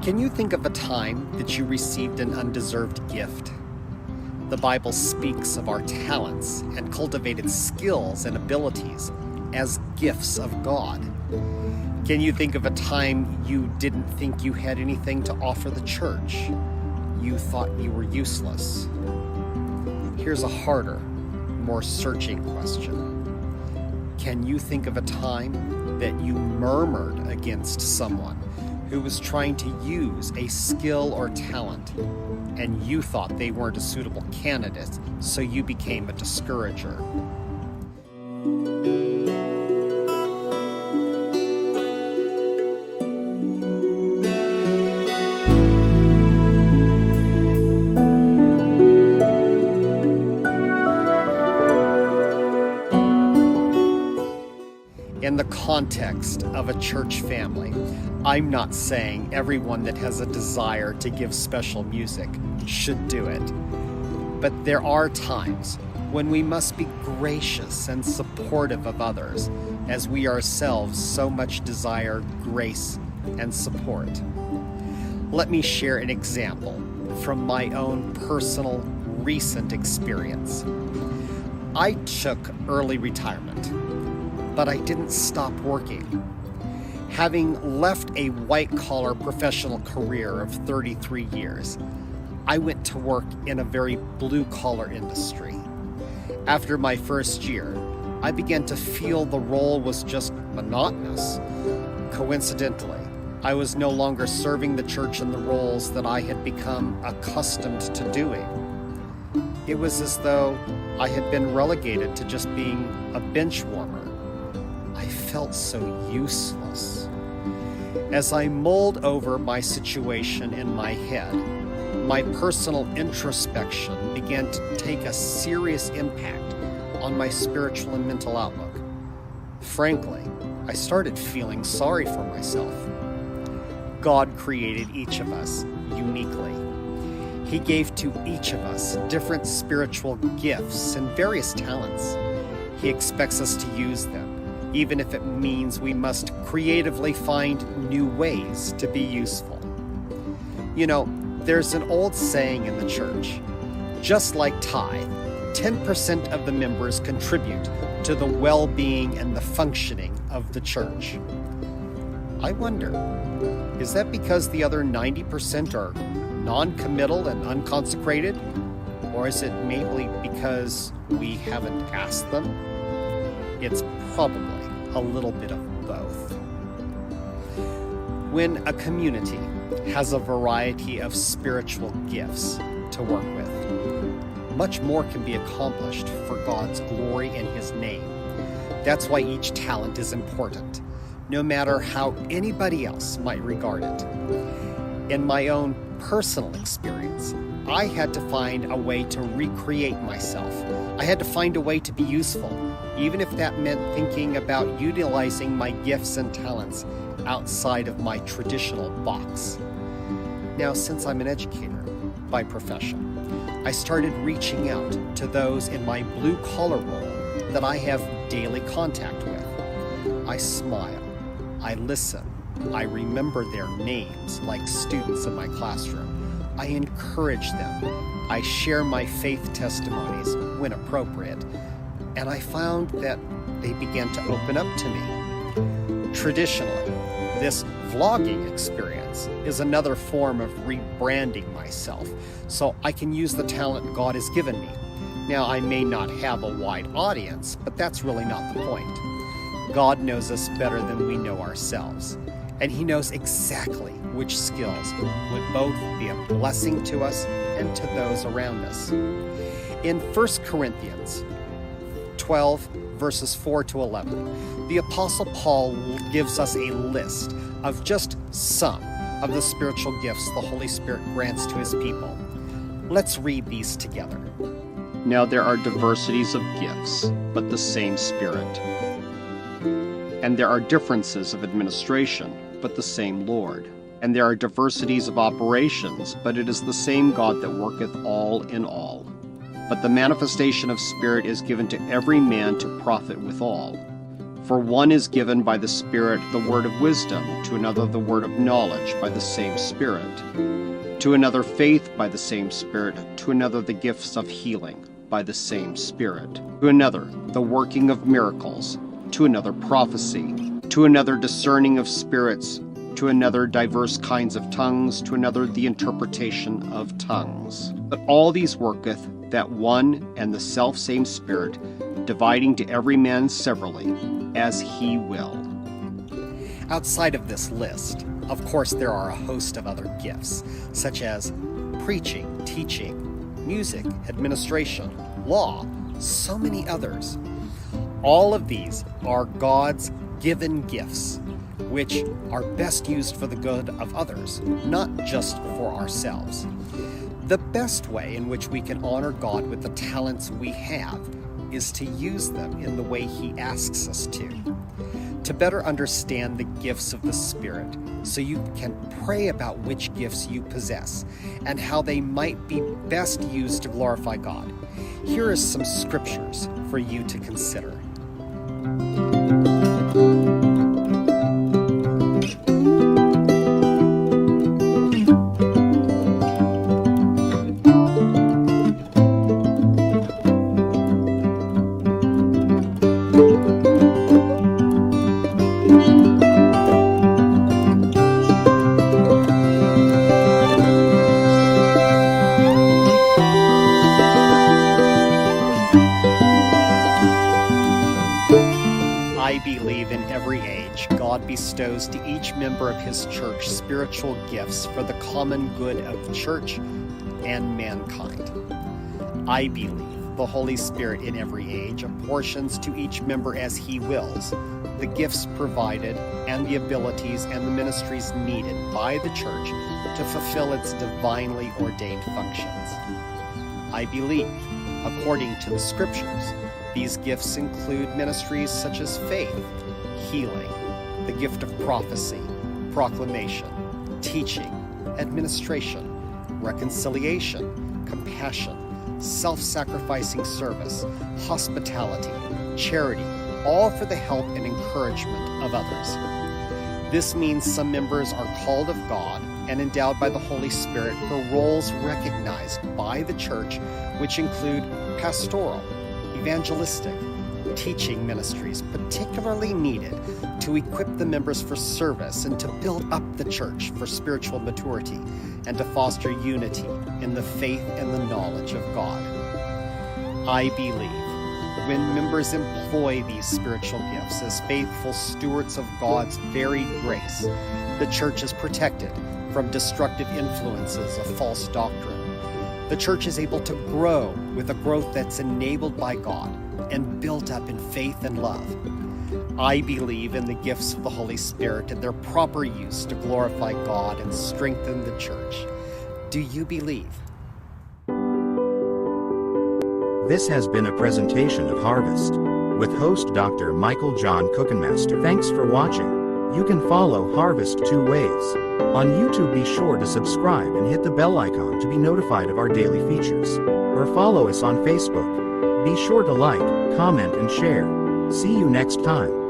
Can you think of a time that you received an undeserved gift? The Bible speaks of our talents and cultivated skills and abilities as gifts of God. Can you think of a time you didn't think you had anything to offer the church? You thought you were useless. Here's a harder, more searching question. Can you think of a time that you murmured against someone who was trying to use a skill or talent, and you thought they weren't a suitable candidate, so you became a discourager? In the context of a church family, I'm not saying everyone that has a desire to give special music should do it. But there are times when we must be gracious and supportive of others, as we ourselves so much desire grace and support. Let me share an example from my own personal recent experience. I took early retirement, but I didn't stop working. Having left a white-collar professional career of 33 years, I went to work in a very blue-collar industry. After my first year, I began to feel the role was just monotonous. Coincidentally, I was no longer serving the church in the roles that I had become accustomed to doing. It was as though I had been relegated to just being a bench warmer. I felt so useless. As I mulled over my situation in my head, my personal introspection began to take a serious impact on my spiritual and mental outlook. Frankly, I started feeling sorry for myself. God created each of us uniquely. He gave to each of us different spiritual gifts and various talents. He expects us to use them, even if it means we must creatively find new ways to be useful. You know, there's an old saying in the church, just like tithe, 10% of the members contribute to the well-being and the functioning of the church. I wonder, is that because the other 90% are non-committal and unconsecrated? Or is it maybe because we haven't asked them? It's probably a little bit of both. When a community has a variety of spiritual gifts to work with, much more can be accomplished for God's glory and His name. That's why each talent is important, no matter how anybody else might regard it. In my own personal experience, I had to find a way to recreate myself. I had to find a way to be useful, even if that meant thinking about utilizing my gifts and talents outside of my traditional box. Now, since I'm an educator by profession, I started reaching out to those in my blue-collar role that I have daily contact with. I smile, I listen, I remember their names like students in my classroom. I encourage them. I share my faith testimonies when appropriate, and I found that they began to open up to me. Traditionally, this vlogging experience is another form of rebranding myself, so I can use the talent God has given me. Now, I may not have a wide audience, but that's really not the point. God knows us better than we know ourselves, and He knows exactly which skills would both be a blessing to us and to those around us. In 1 Corinthians 12, verses 4 to 11, the Apostle Paul gives us a list of just some of the spiritual gifts the Holy Spirit grants to His people. Let's read these together. Now there are diversities of gifts, but the same Spirit. And there are differences of administration, but the same Lord. And there are diversities of operations, but it is the same God that worketh all in all. But the manifestation of Spirit is given to every man to profit withal. For one is given by the Spirit the word of wisdom, to another the word of knowledge by the same Spirit, to another faith by the same Spirit, to another the gifts of healing by the same Spirit, to another the working of miracles, to another prophecy, to another discerning of spirits, to another diverse kinds of tongues, to another the interpretation of tongues. But all these worketh that one and the selfsame Spirit, dividing to every man severally, as he will. Outside of this list, of course, there are a host of other gifts, such as preaching, teaching, music, administration, law, so many others. All of these are God's given gifts, which are best used for the good of others, not just for ourselves. The best way in which we can honor God with the talents we have is to use them in the way He asks us to better understand the gifts of the Spirit, so you can pray about which gifts you possess and how they might be best used to glorify God. Here is some scriptures for you to consider. I believe in every age, God bestows to each member of His church spiritual gifts for the common good of the church and mankind. I believe the Holy Spirit in every age apportions to each member as He wills the gifts provided and the abilities and the ministries needed by the church to fulfill its divinely ordained functions. I believe, according to the Scriptures, these gifts include ministries such as faith, healing, the gift of prophecy, proclamation, teaching, administration, reconciliation, compassion, self-sacrificing service, hospitality, charity, all for the help and encouragement of others. This means some members are called of God and endowed by the Holy Spirit for roles recognized by the church, which include pastoral, evangelistic, teaching ministries, particularly needed to equip the members for service and to build up the church for spiritual maturity and to foster unity in the faith and the knowledge of God. I believe when members employ these spiritual gifts as faithful stewards of God's very grace, the church is protected from destructive influences of false doctrine. The church is able to grow with a growth that's enabled by God and built up in faith and love. I believe in the gifts of the Holy Spirit and their proper use to glorify God and strengthen the church. Do you believe? This has been a presentation of Harvest with host Dr. Michael John Cookenmaster. Thanks for watching. You can follow Harvest two ways. On YouTube, be sure to subscribe and hit the bell icon to be notified of our daily features. Or follow us on Facebook. Be sure to like, comment, and share. See you next time.